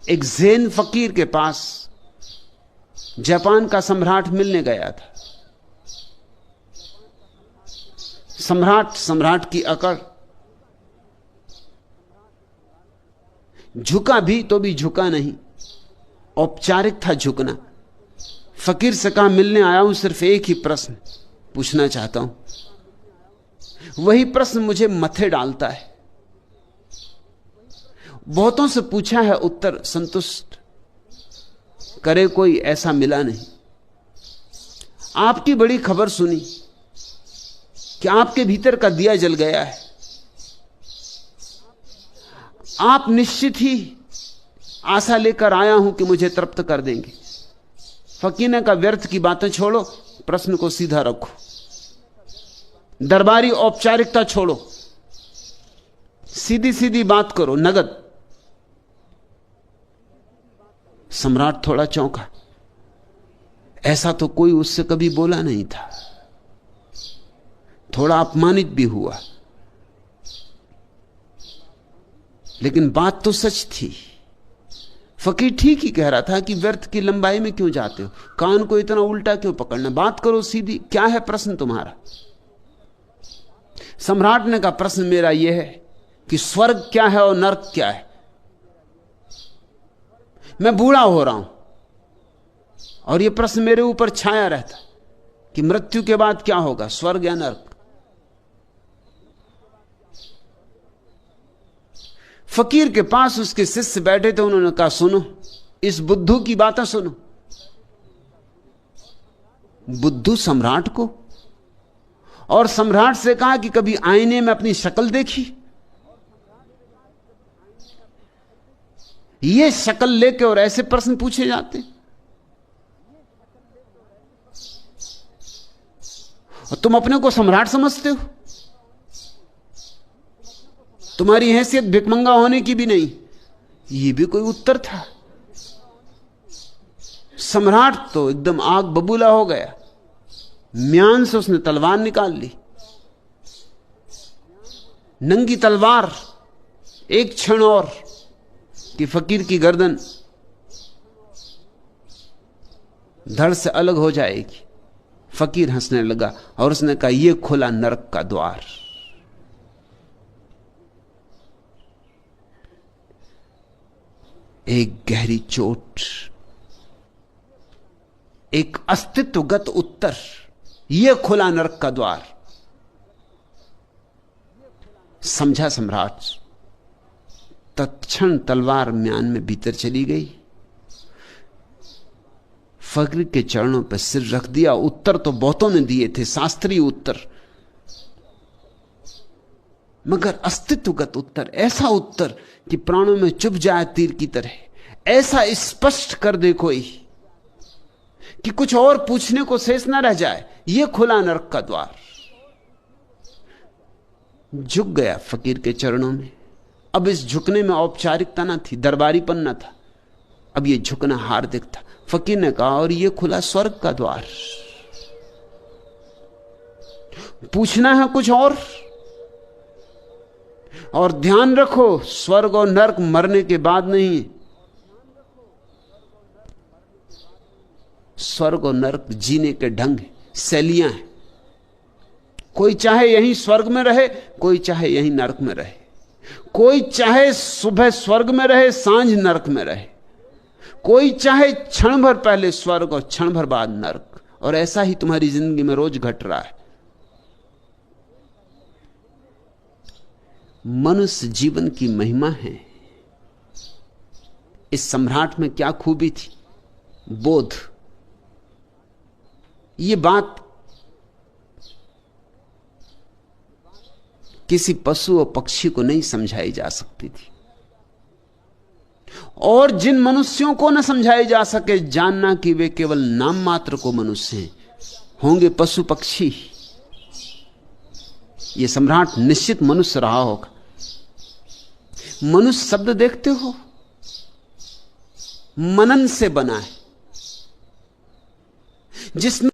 एक ज़ेन फकीर के पास जापान का सम्राट मिलने गया था। सम्राट की अकड़, झुका भी तो भी झुका नहीं, औपचारिक था झुकना। फकीर से कहा, मिलने आया हूं, सिर्फ एक ही प्रश्न पूछना चाहता हूं। वही प्रश्न मुझे मथे डालता है। बहुतों से पूछा है, उत्तर संतुष्ट करे कोई ऐसा मिला नहीं। आपकी बड़ी खबर सुनी कि आपके भीतर का दिया जल गया है। आप निश्चित ही आशा लेकर आया हूं कि मुझे तृप्त कर देंगे। फकीर ने कहा, व्यर्थ की बातें छोड़ो, प्रश्न को सीधा रखो, दरबारी औपचारिकता छोड़ो, सीधी सीधी बात करो, नगद। सम्राट थोड़ा चौंका, ऐसा तो कोई उससे कभी बोला नहीं था। थोड़ा अपमानित भी हुआ, लेकिन बात तो सच थी। फकीर ठीक ही कह रहा था कि व्यर्थ की लंबाई में क्यों जाते हो, कान को इतना उल्टा क्यों पकड़ना, बात करो सीधी, क्या है प्रश्न तुम्हारा। सम्राट ने कहा, प्रश्न मेरा यह है कि स्वर्ग क्या है और नरक क्या है। मैं बूढ़ा हो रहा हूं और यह प्रश्न मेरे ऊपर छाया रहता कि मृत्यु के बाद क्या होगा, स्वर्ग या नरक। फकीर के पास उसके शिष्य बैठे थे, उन्होंने कहा, सुनो, इस बुद्धू की बातें सुनो। बुद्धू सम्राट को, और सम्राट से कहा कि कभी आईने में अपनी शक्ल देखी। ये शक्ल लेके और ऐसे प्रश्न पूछे जाते, और तुम अपने को सम्राट समझते हो। तुम्हारी हैसियत भिकमंगा होने की भी नहीं। ये भी कोई उत्तर था। सम्राट तो एकदम आग बबूला हो गया। म्यान से उसने तलवार निकाल ली, नंगी तलवार, एक क्षण और कि फकीर की गर्दन धड़ से अलग हो जाएगी। फकीर हंसने लगा और उसने कहा, यह खुला नरक का द्वार। एक गहरी चोट, एक अस्तित्वगत उत्तर, यह खुला नरक का द्वार। समझा सम्राट। तत्क्षण तलवार म्यान में भीतर चली गई, फकीर के चरणों पर सिर रख दिया। उत्तर तो बहुतों ने दिए थे, शास्त्रीय उत्तर, मगर अस्तित्वगत उत्तर, ऐसा उत्तर कि प्राणों में चुभ जाए तीर की तरह, ऐसा स्पष्ट कर दे कोई कि कुछ और पूछने को शेष न रह जाए। यह खुला नरक का द्वार। झुक गया फकीर के चरणों में। अब इस झुकने में औपचारिकता ना थी, दरबारीपन ना था, अब यह झुकना हार्दिक था। फकीर ने कहा, और यह खुला स्वर्ग का द्वार। पूछना है कुछ और ध्यान रखो, स्वर्ग और नरक मरने के बाद नहीं, स्वर्ग और नरक जीने के ढंग हैं, शैलियां हैं। कोई चाहे यहीं स्वर्ग में रहे, कोई चाहे यहीं नरक में रहे, कोई चाहे सुबह स्वर्ग में रहे, सांझ नरक में रहे, कोई चाहे क्षण भर पहले स्वर्ग और क्षण भर बाद नरक। और ऐसा ही तुम्हारी जिंदगी में रोज घट रहा है। मनुष्य जीवन की महिमा है। इस सम्राट में क्या खूबी थी? बोध। ये बात किसी पशु और पक्षी को नहीं समझाई जा सकती थी, और जिन मनुष्यों को न समझाई जा सके, जानना कि वे केवल नाम मात्र को मनुष्य हैं, होंगे पशु पक्षी। ये सम्राट निश्चित मनुष्य रहा होगा। मनुष्य शब्द देखते हो, मनन से बना है, जिसमें